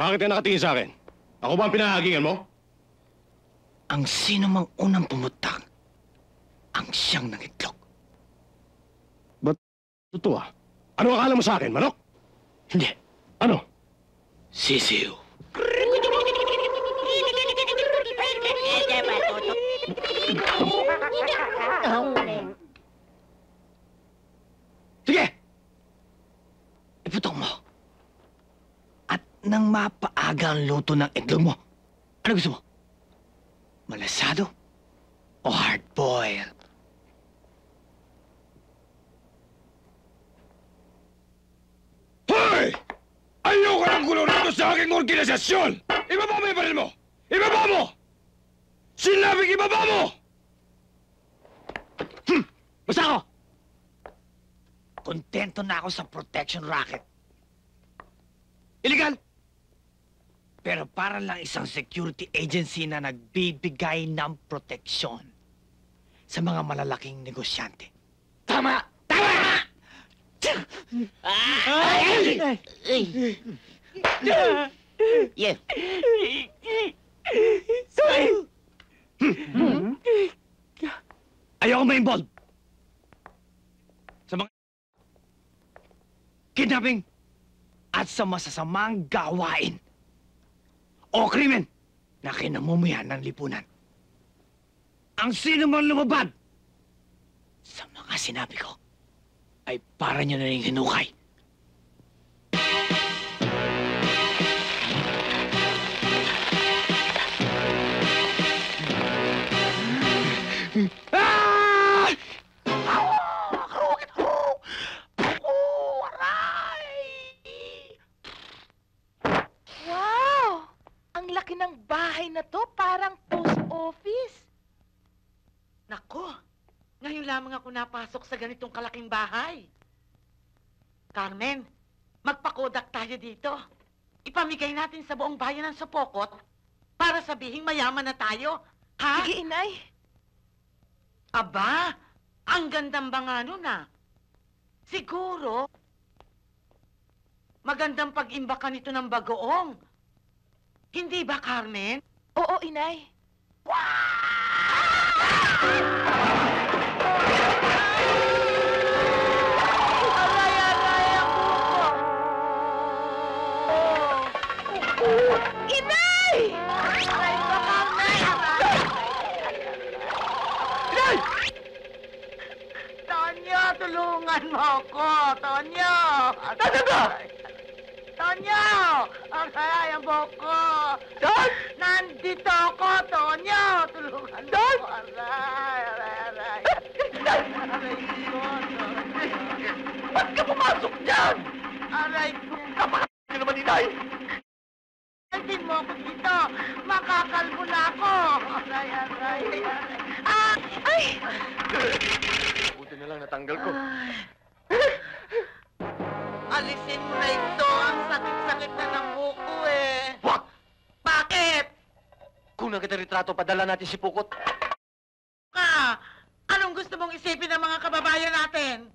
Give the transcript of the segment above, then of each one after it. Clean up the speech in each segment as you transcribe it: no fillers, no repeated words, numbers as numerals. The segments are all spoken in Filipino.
Bakit ka nakatingin sa akin? Ako ba ang pinahagingan mo? Ang sino mang unang pumutang, ang siyang nangitlog. Totoo ah. Ano akala mo sa akin, manok? Hindi, Ano? sisiw. Sige! Iputok mo. At nang mapaaga ang luto ng itlog mo, ano gusto mo? Malasado o hard-boiled? Hoy! Ayoko ng gulo rito sa aking organisasyon! Ibaba mo yung baril mo! Ibaba mo! Sinabing ibaba mo! Basta ako! Kontento na ako sa protection racket. Illegal! Pero para lang isang security agency na nagbibigay ng proteksyon sa mga malalaking negosyante. Tama! Tama! Yeah. Sorry! Ayoko ma-involve sa mga kidnapping at sa masasamang gawain o krimen na kinamumuyan ng lipunan. Ang sino mang lumabad sa mga sinabi ko ay para nyo na rin hinukay. Wow! Ang laki ng bahay na to, parang post office. Nako, ngayon lamang ako napasok sa ganitong kalaking bahay. Carmen, magpakodak tayo dito. Ipamigay natin sa buong bayan ng Sopokot para sabihing mayaman na tayo. Ha? Sige, inay. Aba, ang gandang banga nun ah. Siguro, magandang pag-imbakan ito ng bagoong. Hindi ba, Carmen? Oo, inay. Aray, ang buko! Inay! Aray ko, Carmen! Inay! Tonyo, tulungan mo ako! Tonyo! Nasaan ka? Tonyo! Aray, ang buko! Saan? Nandito ako, Tonyo! Tulungan mo ako! Aray! Aray ko, Tonyo! Ba't ka pumasok dyan? Aray ko! Kapakasal naman, Inay! Altin mo ako dito! Makakalbo na ako! Aray! Ah! Ay! Buti na lang natanggal ko. Alisin mo na ito! Ang sakit-sakit na ng buko eh! Wag! Bakit? Kung nagkita-retrato, padala natin si Pukot. Ka! Anong gusto mong isipin ng mga kababayan natin?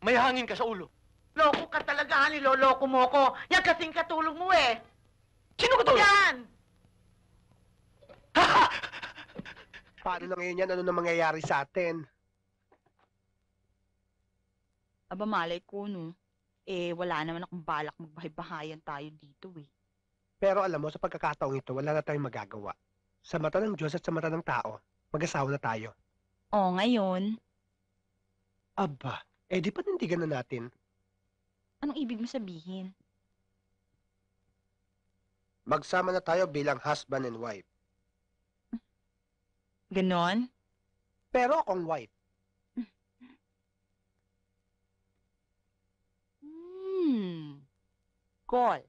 May hangin ka sa ulo. Loko ka talaga, niloloko mo ko. Yan kasing katulong mo eh. Sino ka to? Yan! Paano na ngayon yan? Ano na mangyayari sa atin? Aba, malay ko, no? Eh, wala naman akong balak magbahay-bahayan tayo dito, eh. Pero alam mo, sa pagkakataong ito, wala na tayong magagawa. Sa mata ng Diyos at sa mata ng tao, mag-asawa na tayo. O, ngayon, Aba, eh di panindigan na natin. anong ibig mo sabihin? Magsama na tayo bilang husband and wife. Ganon? Pero akong wife. Call.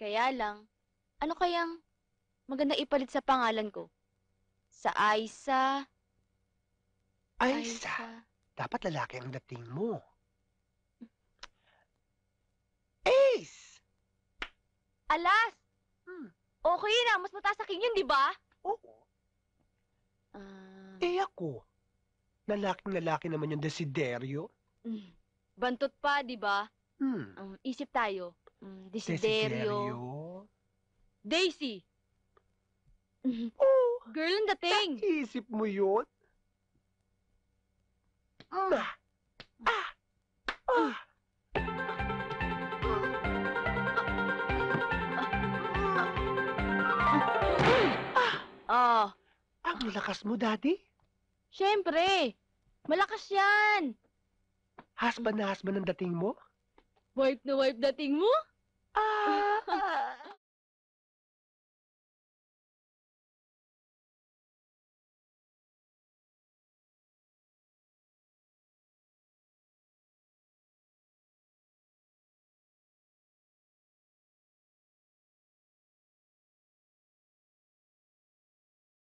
Kaya lang, ano kayang maganda ipalit sa pangalan ko? Sa Aiza. Aiza, dapat lalaki ang dating mo. Ace! Alas! Okay na, mas mataas sa king yun, di ba? Oo. Eh ako, lalaking-lalaki naman yung desideryo. Bantot pa, di ba? Isip tayo. Desiderio. Daisy. Oh, Girl ang dating. isip mo yun? Ma. Oh, Ang lakas mo, Daddy. syempre. Malakas yan. Husband na husband ang dating mo? Wipe na wipe dating mo?